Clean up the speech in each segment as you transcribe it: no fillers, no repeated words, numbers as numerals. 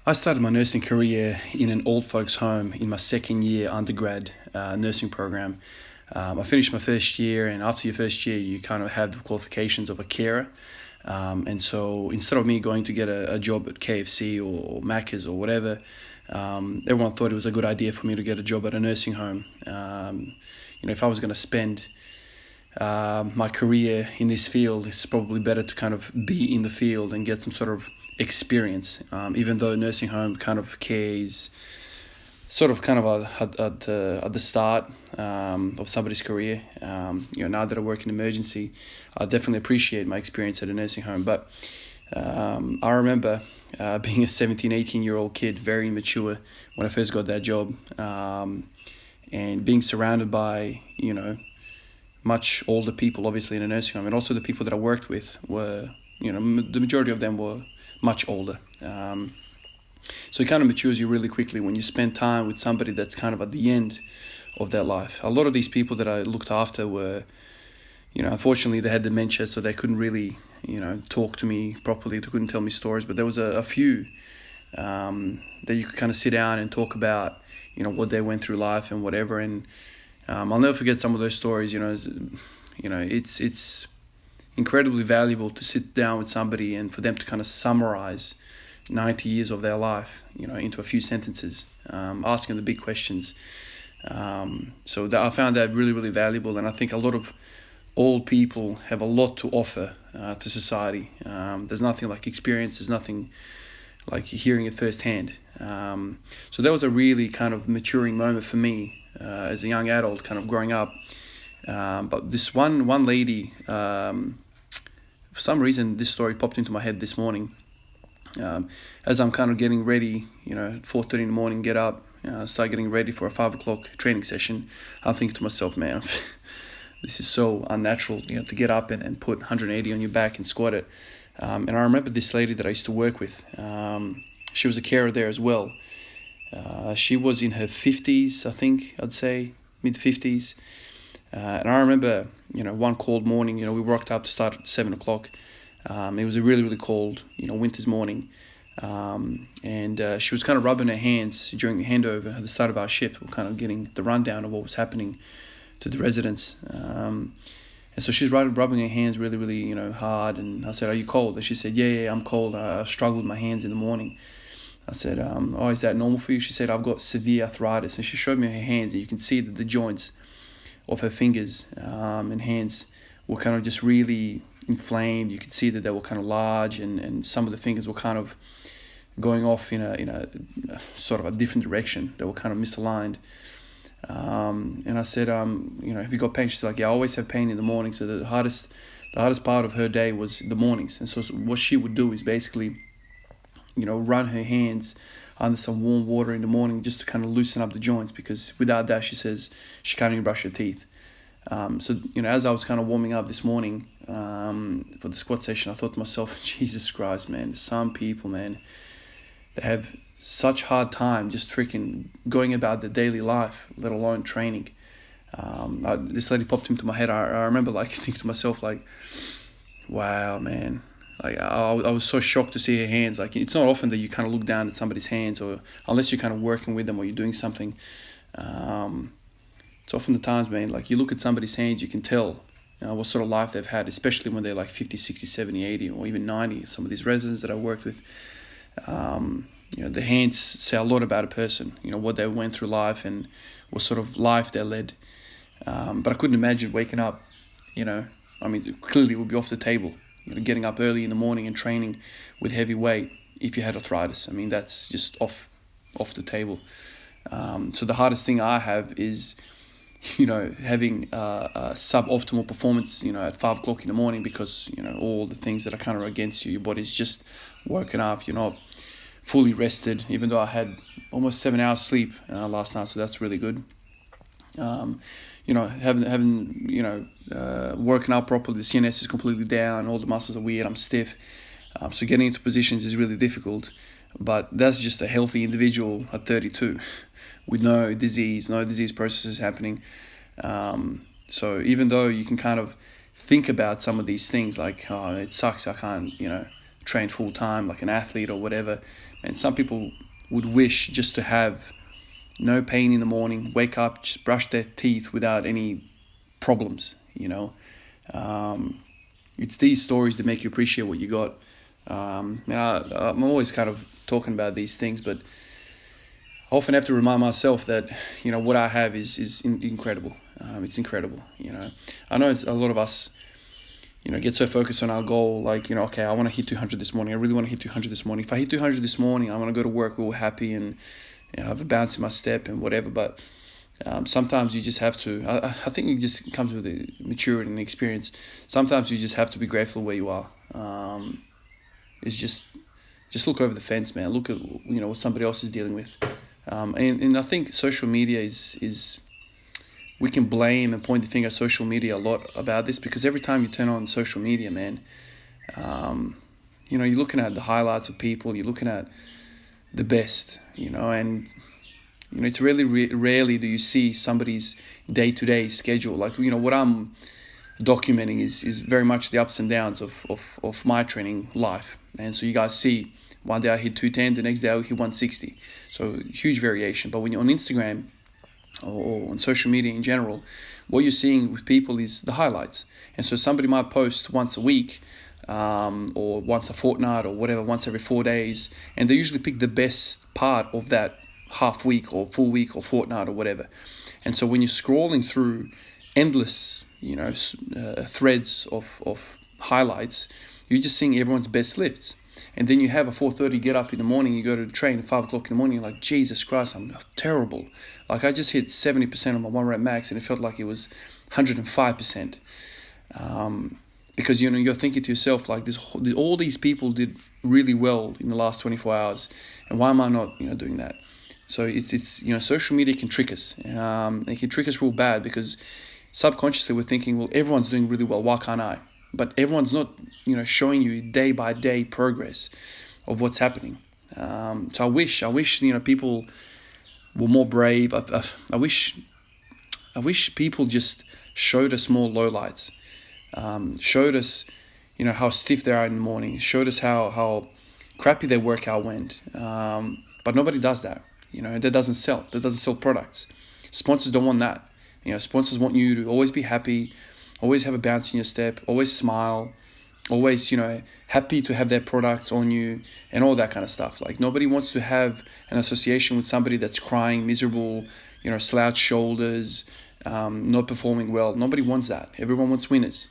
I started my nursing career in an old folks' home in my second year undergrad nursing program. I finished my first year, and after your first year, you kind of have the qualifications of a carer. And so instead of me going to get a job at KFC or Macca's or whatever, everyone thought it was a good idea for me to get a job at a nursing home. If I was going to spend my career in this field, it's probably better to kind of be in the field and get some sort of experience. Even though nursing home kind of care is sort of kind of at the start of somebody's career. Now that I work in emergency, I definitely appreciate my experience at a nursing home. But I remember being a 17, 18-year-old kid, very immature when I first got that job, and being surrounded by, much older people, obviously, in a nursing home. And also the people that I worked with were, the majority of them were much older. So it kind of matures you really quickly when you spend time with somebody that's kind of at the end of their life. A lot of these people that I looked after were, unfortunately they had dementia, so they couldn't really, talk to me properly. They couldn't tell me stories, but there was a few that you could kind of sit down and talk about, what they went through life and whatever. And I'll never forget some of those stories. It's incredibly valuable to sit down with somebody and for them to kind of summarize 90 years of their life, into a few sentences, asking the big questions. So I found that really, really valuable, and I think a lot of old people have a lot to offer to society. There's nothing like experience. There's nothing like hearing it firsthand. So that was a really kind of maturing moment for me as a young adult, kind of growing up. But this one lady, for some reason, this story popped into my head this morning. As I'm kind of getting ready, at 4:30 in the morning, get up, start getting ready for a 5 o'clock training session. I'm thinking to myself, man, this is so unnatural, to get up and put 180 on your back and squat it. And I remember this lady that I used to work with. She was a carer there as well. She was in her 50s, I think, I'd say, mid-50s. And I remember, one cold morning, we worked up to start at 7 o'clock. It was a really, really cold, winter's morning. And she was kind of rubbing her hands during the handover at the start of our shift. We're kind of getting the rundown of what was happening to the residents. And so she's rubbing her hands really, really, hard. And I said, "Are you cold?" And she said, yeah, I'm cold. I struggle with my hands in the morning. I said, "Oh, is that normal for you?" She said, "I've got severe arthritis." And she showed me her hands, and you can see that the joints of her fingers and hands were kind of just really inflamed. You could see that they were kind of large, and some of the fingers were kind of going off in a sort of a different direction. They were kind of misaligned. And I said, "Have you got pain?" She's like, "Yeah, I always have pain in the morning." So the hardest part of her day was the mornings. And so what she would do is basically, run her hands under some warm water in the morning just to kind of loosen up the joints, because without that, she says, she can't even brush her teeth. So as I was kind of warming up this morning for the squat session, I thought to myself, Jesus Christ, man, some people, man, they have such hard time just freaking going about their daily life, let alone training. This lady popped into my head. I remember thinking to myself, wow, man. I was so shocked to see her hands. It's not often that you kind of look down at somebody's hands, or unless you're kind of working with them or you're doing something. It's often the times, man, you look at somebody's hands, you can tell what sort of life they've had, especially when they're 50, 60, 70, 80, or even 90. Some of these residents that I worked with, the hands say a lot about a person, what they went through life and what sort of life they led. But I couldn't imagine waking up, clearly it would be off the table, getting up early in the morning and training with heavy weight if you had arthritis. That's just off the table. So the hardest thing I have is, having a suboptimal performance, at 5 o'clock in the morning, because, all the things that are kind of against you, your body's just woken up, you're not fully rested, even though I had almost 7 hours sleep last night, so that's really good. Having working out properly, the CNS is completely down, all the muscles are weird, I'm stiff. So getting into positions is really difficult, but that's just a healthy individual at 32 with no disease processes happening. So even though you can kind of think about some of these things, it sucks, I can't, train full time like an athlete or whatever, And some people would wish just to have no pain in the morning, wake up, just brush their teeth without any problems, It's these stories that make you appreciate what you got. I'm always kind of talking about these things, but I often have to remind myself that, what I have is incredible. It's incredible, I know a lot of us, get so focused on our goal, like, okay, I want to hit 200 this morning. I really want to hit 200 this morning. If I hit 200 this morning, I want to go to work all happy and have a bounce in my step and whatever. But sometimes you just have to, I think it just comes with the maturity and the experience. Sometimes you just have to be grateful where you are. It's just look over the fence, man. Look at, what somebody else is dealing with. And I think social media is we can blame and point the finger at social media a lot about this, because every time you turn on social media, man, you're looking at the highlights of people, you're looking at the best, and it's rarely do you see somebody's day-to-day schedule. Like, what I'm documenting is very much the ups and downs of my training life. And so you guys see, one day I hit 210, the next day I hit 160. So huge variation. But when you're on Instagram or on social media in general, what you're seeing with people is the highlights. And so somebody might post once a week, or once a fortnight, or whatever, once every 4 days, and they usually pick the best part of that half week or full week or fortnight or whatever. And so when you're scrolling through endless, threads of highlights, you're just seeing everyone's best lifts. And then you have a 4:30 get up in the morning, you go to the train at 5 o'clock in the morning, you're like, Jesus Christ, I'm terrible. Like, I just hit 70% on my 1 rep max and it felt like it was 105%. Because, you're thinking to yourself, like, all these people did really well in the last 24 hours. And why am I not, doing that? So it's social media can trick us. It can trick us real bad, because subconsciously we're thinking, well, everyone's doing really well, why can't I? But everyone's not, showing you day by day progress of what's happening. So I wish, people were more brave. I wish people just showed us more lowlights. Showed us, how stiff they are in the morning. Showed us how crappy their workout went. But nobody does that. That doesn't sell. That doesn't sell products. Sponsors don't want that. Sponsors want you to always be happy, always have a bounce in your step, always smile, always, happy to have their products on you and all that kind of stuff. Like, nobody wants to have an association with somebody that's crying, miserable, slouched shoulders, not performing well. Nobody wants that. Everyone wants winners.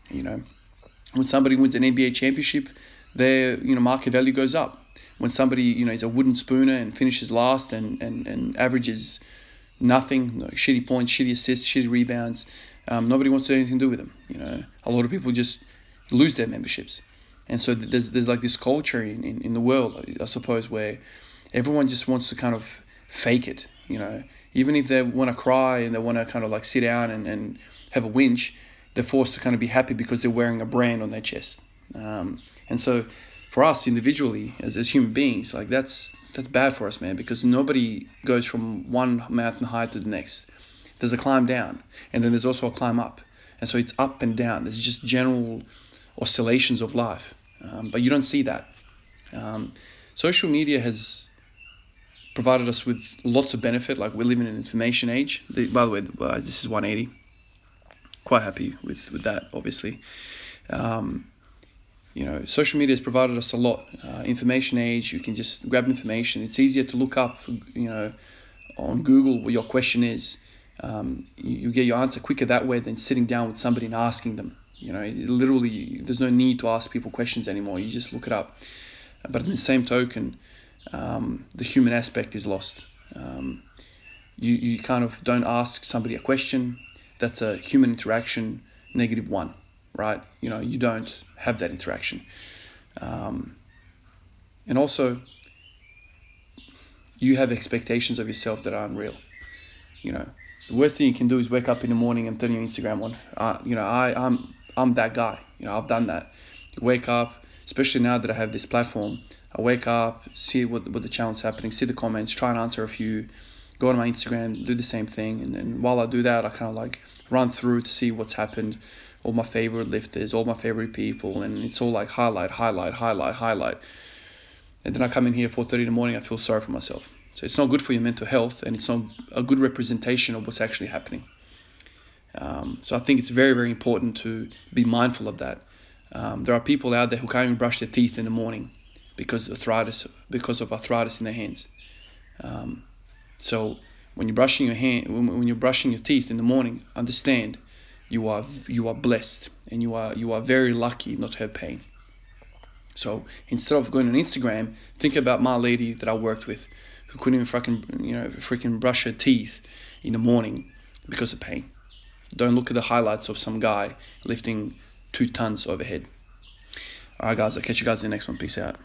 When somebody wins an NBA championship, their, market value goes up. When somebody, is a wooden spooner and finishes last and averages nothing, shitty points, shitty assists, shitty rebounds, nobody wants to do anything to do with them. A lot of people just lose their memberships. And so there's like this culture in the world, I suppose, where everyone just wants to kind of fake it, even if they want to cry and they want to kind of like sit down and have a whinge, they're forced to kind of be happy because they're wearing a brand on their chest. And so for us individually, as human beings, like that's bad for us, man, because nobody goes from one mountain high to the next. There's a climb down, and then there's also a climb up. And so it's up and down. There's just general oscillations of life. But you don't see that. Social media has provided us with lots of benefit. Like, we're living in an information age. By the way, this is 180. Quite happy with that, obviously. Social media has provided us a lot. Information age, you can just grab information. It's easier to look up, on Google what your question is. You get your answer quicker that way than sitting down with somebody and asking them. Literally, there's no need to ask people questions anymore. You just look it up. But in the same token, the human aspect is lost. You kind of don't ask somebody a question. That's a human interaction -1, right? You don't have that interaction. And also, you have expectations of yourself that are unreal. The worst thing you can do is wake up in the morning and turn your Instagram on. I'm that guy. I've done that. You wake up, especially now that I have this platform. I wake up, see what the challenge is happening, see the comments, try and answer a few, go on my Instagram, do the same thing. And then while I do that, I kind of like run through to see what's happened, all my favorite lifters, all my favorite people, and it's all like highlight. and then I come in here at 4:30 in the morning, I feel sorry for myself. So it's not good for your mental health, and it's not a good representation of what's actually happening. So I think it's very, very important to be mindful of that. There are people out there who can't even brush their teeth in the morning because of arthritis in their hands. So when you're brushing when you're brushing your teeth in the morning, understand you are blessed, and you are very lucky not to have pain. So instead of going on Instagram, think about my lady that I worked with, who couldn't even freaking brush her teeth in the morning because of pain. Don't look at the highlights of some guy lifting 2 tons overhead. All right, guys, I'll catch you guys in the next one. Peace out.